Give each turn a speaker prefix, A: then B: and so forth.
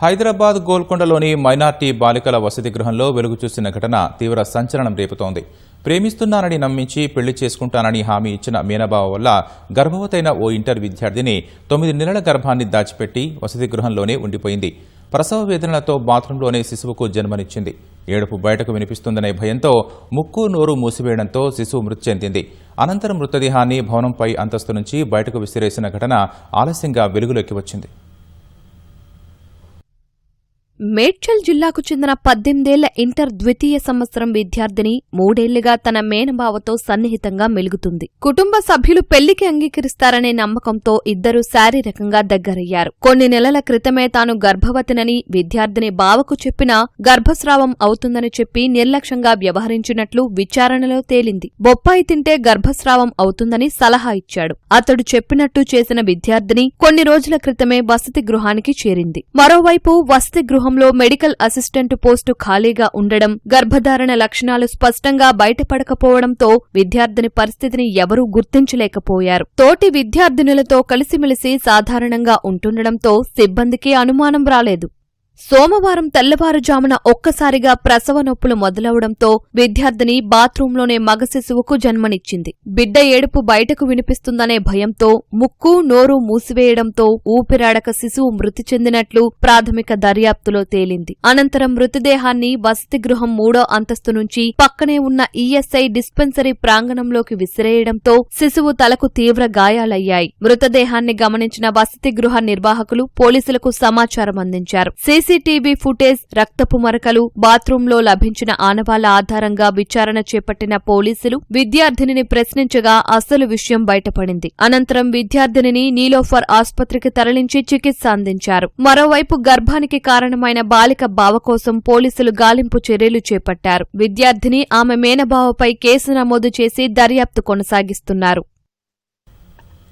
A: Hyderabad గోల్కొండలోని minority బాలికల వసతి గృహంలో వెలుగు చూసిన ఘటన తీవ్ర సంచలనం రేపుతోంది. ప్రేమిస్తున్నానని నమ్మించి పెళ్లి చేసుకుంటానని హామీ ఇచ్చిన మీనబావ వల్ల గర్భవతైన ఓ ఇంటర్ విద్యార్థిని 9 నెలల గర్భాన్ని దాచిపెట్టి వసతి గృహంలోనే ఉండిపోయింది. ప్రసవ వేదనలతో బాత్రూంలోనే శిశువుకు జన్మనిచ్చింది. ఏడుపు బయటకు వినిపిస్తుందనే భయంతో ముక్కు నోరు మూసివేయడంతో శిశువు మృతి చెందింది. అనంతరం మృతదేహాన్ని భవనంపై అంతస్తు నుంచి బయటకు విసిరేసిన ఘటన ఆలస్యంగా వెలుగులోకి వచ్చింది.
B: మేడ్చల్ జిల్లాకు చెందిన 18 ఏళ్ల ఇంటర్ ద్వితీయ సంవత్సరం విద్యార్థిని 3 ఏళ్లుగా తన మేనబావతో సన్నిహితంగా మెలుగుతుంది. కుటుంబ సభ్యులు పెళ్లికి అంగీకరిస్తారనే నమ్మకంతో ఇద్దరూ శారీరకంగా దగ్గరయ్యారు. కొన్ని నెలల క్రితమే తాను గర్భవతినని విద్యార్థిని బావకు చెప్పినా గర్భస్రావం అవుతుందని చెప్పి నిర్లక్ష్యంగా వ్యవహరించినట్లు విచారణలో తేలింది. బొప్పాయి తింటే గర్భస్రావం అవుతుందని సలహా ఇచ్చాడు. అతడు చెప్పినట్టు చేసిన విద్యార్థిని కొన్ని రోజుల క్రితమే వసతి గృహానికి చేరింది. మరోవైపు వసతి గృహంలో మెడికల్ అసిస్టెంట్ పోస్టు ఖాళీగా ఉండడం, గర్భధారణ లక్షణాలు స్పష్టంగా బయటపడకపోవడంతో విద్యార్థిని పరిస్థితిని ఎవరూ గుర్తించలేకపోయారు. తోటి విద్యార్థినులతో కలిసిమెలిసి సాధారణంగా ఉంటుండడంతో సిబ్బందికి అనుమానం రాలేదు. సోమవారం తెల్లవారుజామున ఒక్కసారిగా ప్రసవ నొప్పులు మొదలవడంతో విద్యార్థిని బాత్రూంలోనే మగ శిశువుకు జన్మనిచ్చింది. బిడ్డ ఏడుపు బయటకు వినిపిస్తుందనే భయంతో ముక్కు నోరు మూసివేయడంతో ఊపిరాడక శిశువు మృతి చెందినట్లు ప్రాథమిక దర్యాప్తులో తేలింది. అనంతరం మృతదేహాన్ని వసతి గృహం 3వ అంతస్తు నుంచి పక్కనే ఉన్న ఈఎస్ఐ డిస్పెన్సరీ ప్రాంగణంలోకి విసిరేయడంతో శిశువు తలకు తీవ్ర గాయాలయ్యాయి. మృతదేహాన్ని గమనించిన వసతి గృహ నిర్వాహకులు పోలీసులకు సమాచారం అందించారు. సీసీటీవీ ఫుటేజ్, రక్తపు మరకలు, బాత్రూంలో లభించిన ఆనవాళ్ల ఆధారంగా విచారణ చేపట్టిన పోలీసులు విద్యార్థినిని ప్రశ్నించగా అసలు విషయం బయటపడింది. అనంతరం విద్యార్థినిని నీలోఫర్ ఆస్పత్రికి తరలించి చికిత్స అందించారు. మరోవైపు గర్భానికి కారణమైన బాలిక బావ కోసం పోలీసులు గాలింపు చర్యలు చేపట్టారు. విద్యార్థిని ఆమె మేనబావపై కేసు నమోదు చేసి దర్యాప్తు కొనసాగిస్తున్నారు.